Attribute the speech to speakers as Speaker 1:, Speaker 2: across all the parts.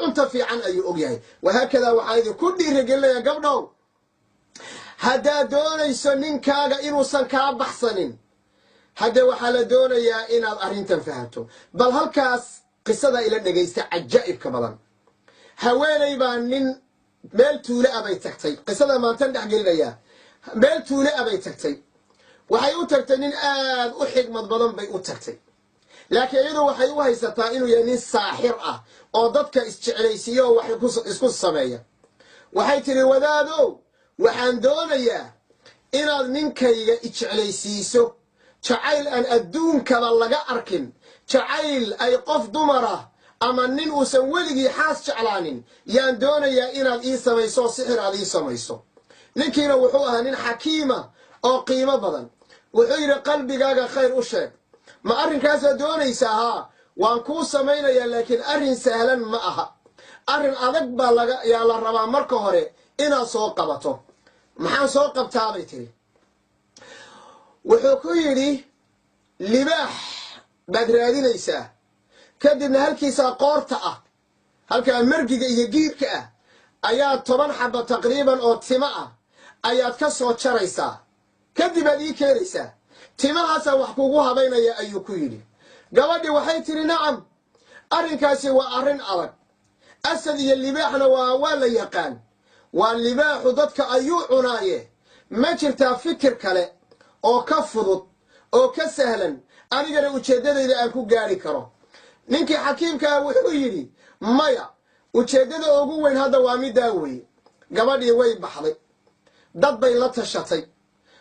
Speaker 1: cunta fiican ayuu og yahay wahaakada waxaa idinku dhiirigelinayaa gabdhow haddaad doonayso ninkaaga inuusan kaa baxsanin haddee waxaa la doonayaa inaad arrintan fahanto bal halkaas qisada ila dhegaysta cajaa'ibka badan haweenay baa nin meel tuule abay tagtay qisada maantan dhex gelinayaa meel tuule abay tagtay waxay u tagtay nin aad u xigmad badan bay u tagtay laakiin iyadu waxay u haysataa inuu yahay nin saaxir ah oo dadka isjeclaysiiyo oo wax isku sameeya waxay tiri wadaadow waxaan doonayaa inaad ninkayga ijeclaysiiso jacayl aan adduunkaba laga arkin jacayl ay qof dumara ama nin uusan weligii xaas jeclaanin yaan doonayaa inaad ii samayso sixir aad ii samayso ninkiina wuxuu ahaa nin xakiima oo qiimo badan wuxuu yidhi qalbigaaga khayr u sheeg ma arrinkaasaad doonaysaa haa waan kuu samaynayaa laakiin arrin sahlan ma aha arrin adag baa yaa la rabaa marka hore inaad soo qabato maxaan soo qabtaabay tiri wuxuu ku yidhi libaax baad raadinaysaa kadibna halkiisaa qoorta ah halkaa margiga iyo giirka ah ayaad 10 xaba taqriiban oo timo ah ayaad ka soo jaraysaa kadib aad ii keenaysaa timahaasaa wax kugu habaynaya ayuu ku yidhi gabadhii waxay tiri nacam arrinkaasi waa arrin adag asad iyo libaaxna waa la yaqaan waa libaaxu dadka ayuu cunaaye ma jirtaa fikir kale oo ka fudud oo ka sahlan anigana ujeeddadayda aan ku gaari karo ninkii xakiimkaa wuxuu yidhi maya ujeeddada ugu weyn hadda waa middaa weeye gabadhii way baxday dad bay la tashatay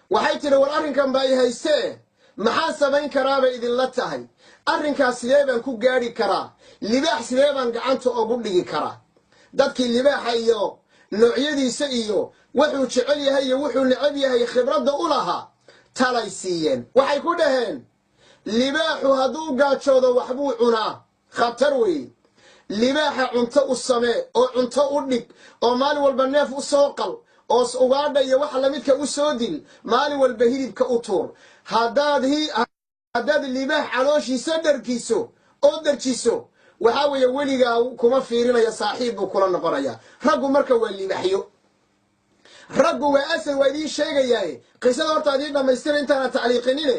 Speaker 1: waxay tidhi war arrinkan baa i haystee maxaan samayn karaabay idinla tahay arrinkaas sidee baan ku gaari karaa libaax sidee baan gacanta ugu dhigi karaa dadkii libaaxa iyo noocyadiisa iyo wuxuu jecel yahay iyo wuxuu necab yahay khibradda u lahaa talay siiyeen waxay ku dhaheen libaaxu hadduu gaajoodo waxbuu cunaa khatar weeye libaaxa cunto u samee oo cunto u dhig oo maalin walba neef u soo qal oo ugaadha iyo waxa lamidka u soo dil maalin walba hilibka u tuur haddaad libaax calooshiisa dharkiso oo darjiso waxaa weeye weligaa kuma fiirinaya saaxiib buu kula noqonayaa raggu marka waa libaaxyo raggu waa asal waa idiin sheegayaay qisada horta idiin dhammaystira intaana tacliiqinine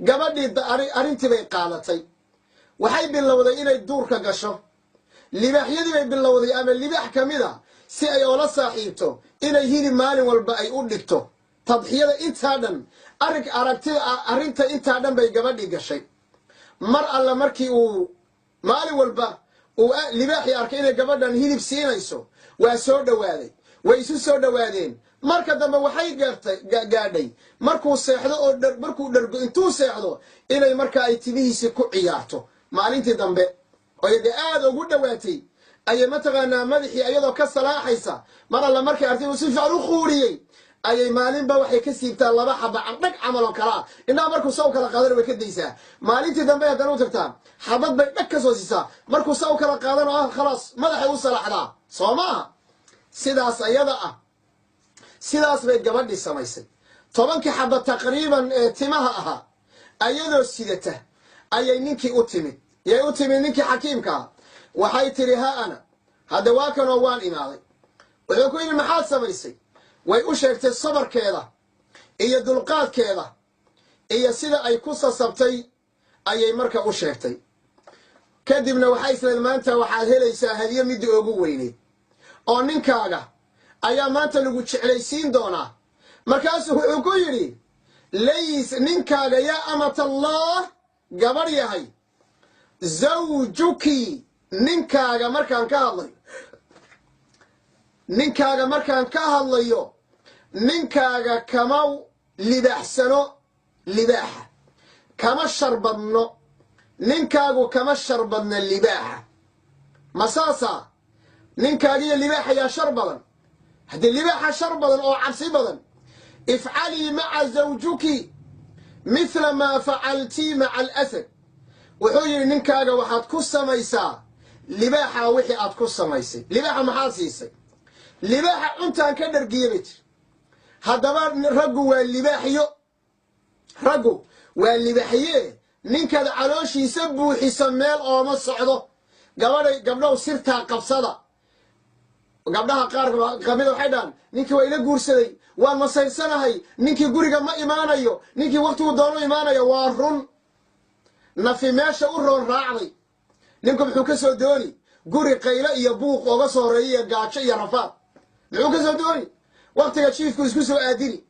Speaker 1: gabadhii arrintii bay qaadatay waxay bilowday inay duurka gasho libaaxyadii bay bilowday ama libaax ka mid a si ay oola saaxiibto inay hilib maalin walba ay u dhigto tadxiyada intaa dhan arrinta intaa dhan bay gabadhii gashay mar alla markii uu maalin walba uu libaaxii arkay inay gabadhan hilib siinayso waa soo dhowaaday way isu soo dhowaadeen marka dambe waxay gaadhay markuu seexdo oo markuu dhargo intuu seexdo inay marka ay timihiisii ku ciyaarto maalintii dambe oo de aad ugu dhowaatay ayay mataqaanaa madaxii ayadoo ka salaaxaysa mar alla markay artay uu si fiican u quuriyey ayay maalinba waxay ka siibtaa 2 xaba dhag camal oo kala indhaha markuu saw kala qaadana way ka daysaa maalintii dambe haddana u tagtaa xabad bay dhag ka soo siisaa markuu saw kala qaadana khalaas madaxay u salaaxdaa soo maaha sidaas ayada ah sidaas bay gabadhii samaysay 10 xaba taqriiban ee timaha ahaa ayadoo sidata ayay ninkii u timid ninkii xakiimka waxay tiri ha ana hadda waa kanoo waan imaaday wuxuu ku yidhi maxaad samaysay way u sheegtay sabarkeeda iyo dulqaadkeeda iyo sida ay ku sasabtay ayay marka u sheegtay kadibna waxay isleed maanta waxaad helaysaa hadiyo midda ugu weyneyd oo ninkaaga ayaa maanta lagu jeclaysiin doonaa markaasuu wuxuu ku yidhi lays ninkaaga yaa amatallah gabadh yahay zawjuki ninkaaga markaan ka hadlayo ninkaaga kama libaaxsano libaaxa kama sharbadno ninkaagu kama sharbadna libaaxa masaasa ninkaagiyo libaaxa yaa shar badan haddii libaaxa shar badan oo cabsi badan ifcalii maca zawjuki mithla maa facaltii maca alasad wuxuu yidhi ninkaaga waxaad ku samaysaa libaaxa wixii aad ku samaysay libaaxa maxaad siisay libaaxa cuntaan ka dhargiye bay tiri haddaba raggu waa libaaxye ninkaad calooshiisa buuxisa meel ooma socdo gabdhow sirtaa qabsada gabdhaha qaar kamid waxay dhahan ninkii waa ila guursaday waan masaysanahay ninkii guriga ma imaanayo ninkii waqtigu doono imaanayo waa run nafi meesha u roon raacday ninku muxuu ka soo dooni guri qaylo iyo buuq ooga soo horeeya gaajo iyo rafaad muxuu ka soo dooni waqtiga jiifku isku soo aadini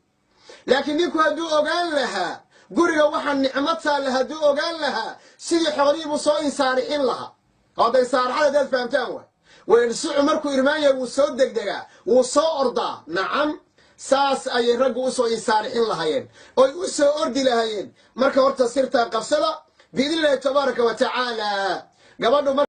Speaker 1: laakiin ninku hadduu ogaan lahaa guriga waxaa nicmad taalla hadduu ogaan lahaa sidii xoolihiibuu soo insaarixin lahaa hadda insaarixada hadaad fahamtaan waay weelsucu markuu irmaanya wuu soo degdegaa wuu soo ordaa nacam saas ayay raggu usoo insaarixin lahaayeen oy u soo ordi lahaayeen marka horta sirtaa qabsada biidnillahi tabaaraka wa tacaala gabadhu